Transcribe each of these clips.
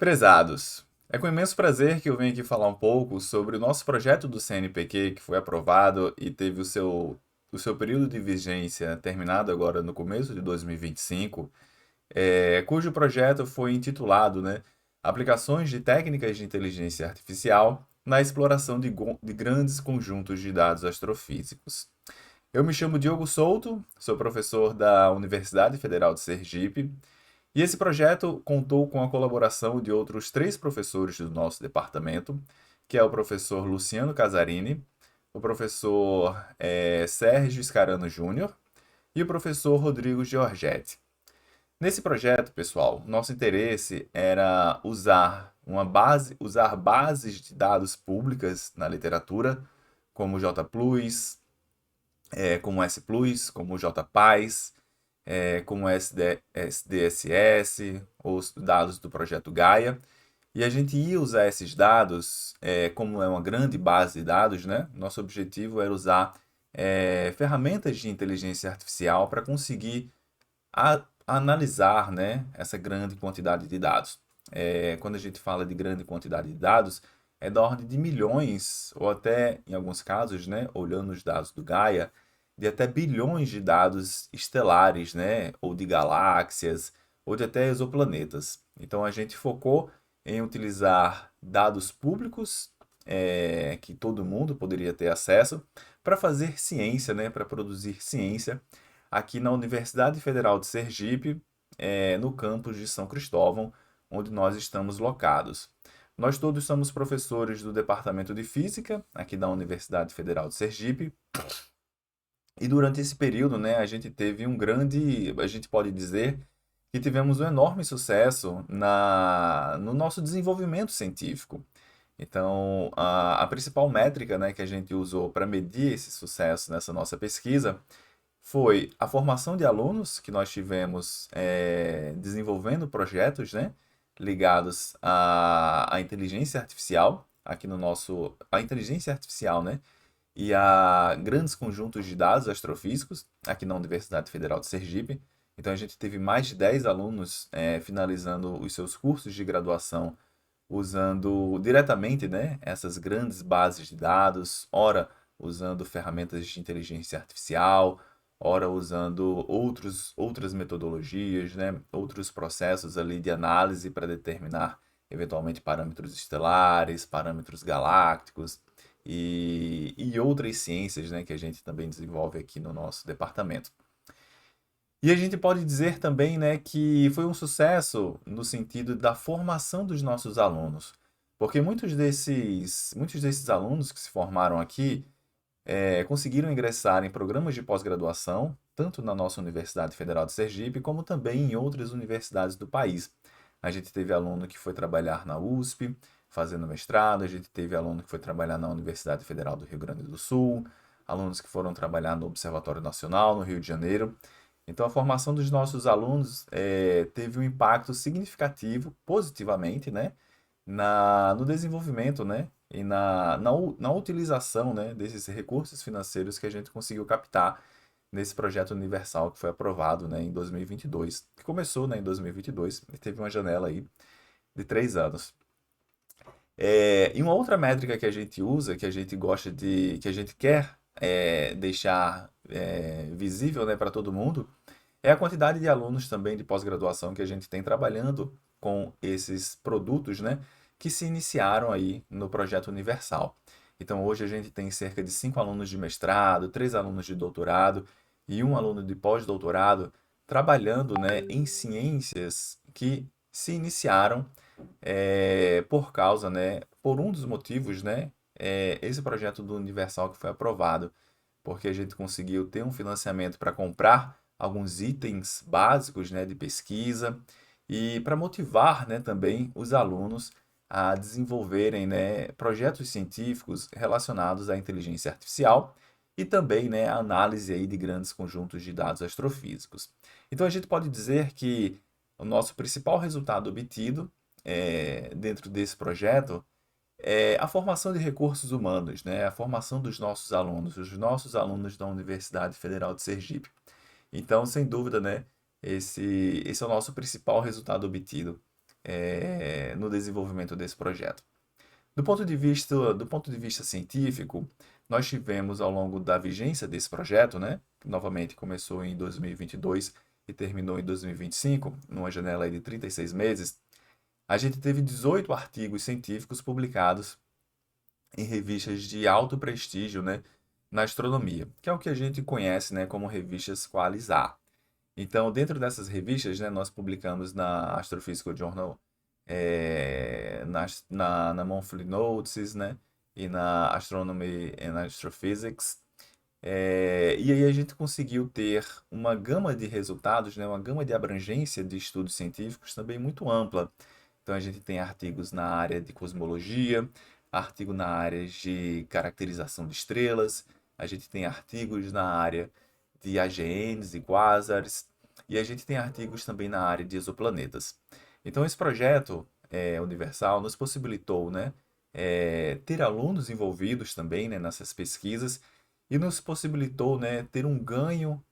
Prezados, é com imenso prazer que eu venho aqui falar um pouco sobre o nosso projeto do CNPq, que foi aprovado e teve o seu período de vigência terminado agora no começo de 2025, cujo projeto foi intitulado, né, Aplicações de Técnicas de Inteligência Artificial na Exploração de Grandes Conjuntos de Dados Astrofísicos. Eu me chamo Diogo Souto, sou professor da Universidade Federal de Sergipe, e esse projeto contou com a colaboração de outros três professores do nosso departamento, que é o professor Luciano Casarini, o professor Sérgio Scarano Júnior e o professor Rodrigo Giorgetti. Nesse projeto, pessoal, nosso interesse era usar bases de dados públicas na literatura, como o JPlus, como o SPlus, como o JPAS, como o SDSS, os dados do projeto Gaia. E a gente ia usar esses dados, como é uma grande base de dados, né? Nosso objetivo era usar ferramentas de inteligência artificial para conseguir analisar, né, essa grande quantidade de dados. Quando a gente fala de grande quantidade de dados, é da ordem de milhões, ou até, em alguns casos, né, olhando os dados do Gaia, de até bilhões de dados estelares, né, ou de galáxias, ou de até exoplanetas. Então a gente focou em utilizar dados públicos, que todo mundo poderia ter acesso, para fazer ciência, né, para produzir ciência aqui na Universidade Federal de Sergipe, no campus de São Cristóvão, onde nós estamos locados. Nós todos somos professores do Departamento de Física, aqui da Universidade Federal de Sergipe, e durante esse período, né, a gente teve a gente pode dizer que tivemos um enorme sucesso no nosso desenvolvimento científico. Então, a principal métrica, né, que a gente usou para medir esse sucesso nessa nossa pesquisa foi a formação de alunos que nós tivemos desenvolvendo projetos, né, ligados à inteligência artificial, aqui no nosso, a inteligência artificial, né, e a grandes conjuntos de dados astrofísicos, aqui na Universidade Federal de Sergipe. Então a gente teve mais de 10 alunos finalizando os seus cursos de graduação usando diretamente, né, essas grandes bases de dados, ora usando ferramentas de inteligência artificial, ora usando outras metodologias, né, outros processos ali de análise para determinar eventualmente parâmetros estelares, parâmetros galácticos e outras ciências, né, que a gente também desenvolve aqui no nosso departamento. E a gente pode dizer também, né, que foi um sucesso no sentido da formação dos nossos alunos, porque muitos desses alunos que se formaram aqui conseguiram ingressar em programas de pós-graduação, tanto na nossa Universidade Federal de Sergipe, como também em outras universidades do país. A gente teve aluno que foi trabalhar na USP, fazendo mestrado, a gente teve aluno que foi trabalhar na Universidade Federal do Rio Grande do Sul, alunos que foram trabalhar no Observatório Nacional, no Rio de Janeiro. Então, a formação dos nossos alunos teve um impacto significativo, positivamente, né, no desenvolvimento, né, e na utilização, né, desses recursos financeiros que a gente conseguiu captar nesse projeto universal que foi aprovado, né, em 2022, que começou, né, em 2022 e teve uma janela aí de 3 anos. E uma outra métrica que a gente usa, que a gente quer deixar visível, né, para todo mundo, é a quantidade de alunos também de pós-graduação que a gente tem trabalhando com esses produtos, né, que se iniciaram aí no projeto Universal. Então, hoje a gente tem cerca de 5 alunos de mestrado, 3 alunos de doutorado e um aluno de pós-doutorado trabalhando, né, em ciências que se iniciaram por causa, né, por um dos motivos, né, esse projeto do Universal que foi aprovado, porque a gente conseguiu ter um financiamento para comprar alguns itens básicos, né, de pesquisa e para motivar, né, também os alunos a desenvolverem, né, projetos científicos relacionados à inteligência artificial e também, né, a análise aí de grandes conjuntos de dados astrofísicos. Então a gente pode dizer que o nosso principal resultado obtido dentro desse projeto é a formação de recursos humanos, né? A formação dos nossos alunos, os nossos alunos da Universidade Federal de Sergipe. Então, sem dúvida, né, esse é o nosso principal resultado obtido no desenvolvimento desse projeto. Do ponto de vista científico, nós tivemos ao longo da vigência desse projeto, né, que novamente começou em 2022 e terminou em 2025, numa janela aí de 36 meses, a gente teve 18 artigos científicos publicados em revistas de alto prestígio, né, na astronomia, que é o que a gente conhece, né, como revistas Qualisar. Então, dentro dessas revistas, né, nós publicamos na Astrophysical Journal, na Monthly Notices, né, e na Astronomy and Astrophysics. E aí a gente conseguiu ter uma gama de resultados, né, uma gama de abrangência de estudos científicos também muito ampla. Então a gente tem artigos na área de cosmologia, artigo na área de caracterização de estrelas, a gente tem artigos na área de AGNs e quasars, e a gente tem artigos também na área de exoplanetas. Então esse projeto universal nos possibilitou, né, ter alunos envolvidos também, né, nessas pesquisas e nos possibilitou, né, ter um ganho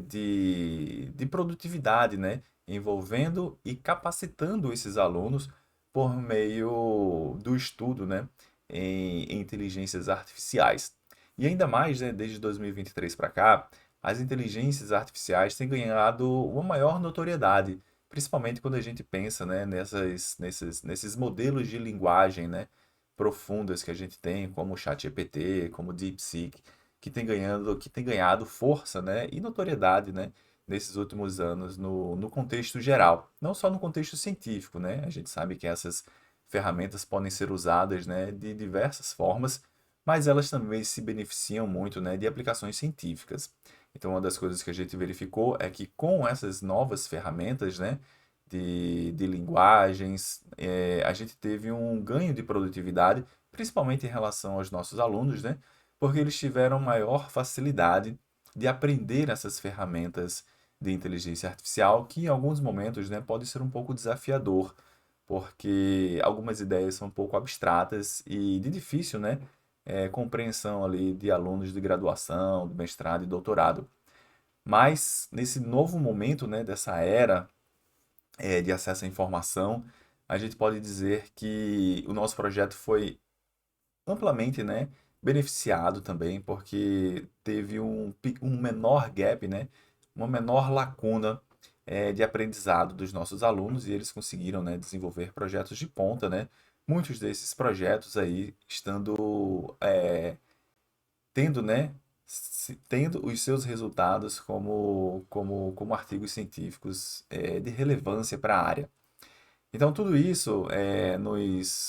de produtividade, né, envolvendo e capacitando esses alunos por meio do estudo, né, em inteligências artificiais. E ainda mais, né, desde 2023 para cá, as inteligências artificiais têm ganhado uma maior notoriedade, principalmente quando a gente pensa, né, nesses modelos de linguagem, né, profundas que a gente tem, como o ChatGPT, como o DeepSeek, que tem ganhado força, né, e notoriedade, né, nesses últimos anos no contexto geral, não só no contexto científico, né? A gente sabe que essas ferramentas podem ser usadas, né, de diversas formas, mas elas também se beneficiam muito, né, de aplicações científicas. Então, uma das coisas que a gente verificou é que com essas novas ferramentas, né, de linguagens, a gente teve um ganho de produtividade, principalmente em relação aos nossos alunos, né, porque eles tiveram maior facilidade de aprender essas ferramentas de inteligência artificial, que em alguns momentos, né, pode ser um pouco desafiador, porque algumas ideias são um pouco abstratas e de difícil, né, compreensão ali de alunos de graduação, de mestrado e doutorado. Mas nesse novo momento, né, dessa era de acesso à informação, a gente pode dizer que o nosso projeto foi amplamente, né, beneficiado também, porque teve um menor gap, né, uma menor lacuna de aprendizado dos nossos alunos e eles conseguiram, né, desenvolver projetos de ponta, né, muitos desses projetos aí estando tendo, né, tendo os seus resultados como artigos científicos de relevância para a área. Então, tudo isso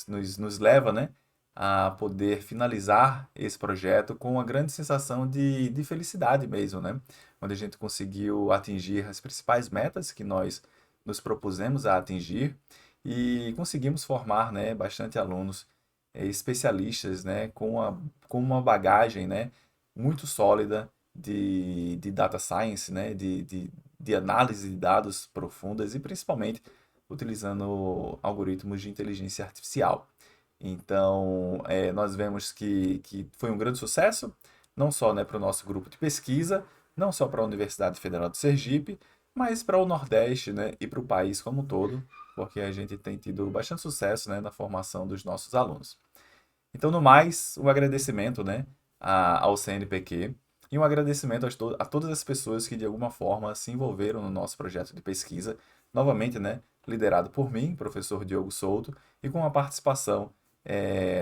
nos leva, né, a poder finalizar esse projeto com uma grande sensação de felicidade mesmo, né? Onde a gente conseguiu atingir as principais metas que nós nos propusemos a atingir e conseguimos formar, né, bastante alunos especialistas, né, com uma bagagem, né, muito sólida de data science, né, de análise de dados profundas e principalmente utilizando algoritmos de inteligência artificial. Então, nós vemos que foi um grande sucesso, não só, né, para o nosso grupo de pesquisa, não só para a Universidade Federal do Sergipe, mas para o Nordeste, né, e para o país como um todo, porque a gente tem tido bastante sucesso, né, na formação dos nossos alunos. Então, no mais, um agradecimento, né, ao CNPq e um agradecimento a todas as pessoas que de alguma forma se envolveram no nosso projeto de pesquisa, novamente, né, liderado por mim, professor Diogo Souto, e com a participação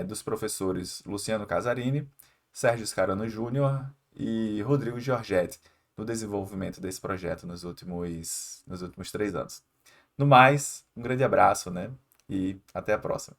dos professores Luciano Casarini, Sérgio Scarano Júnior e Rodrigo Giorgetti, no desenvolvimento desse projeto nos últimos 3 anos. No mais, um grande abraço, né, e até a próxima.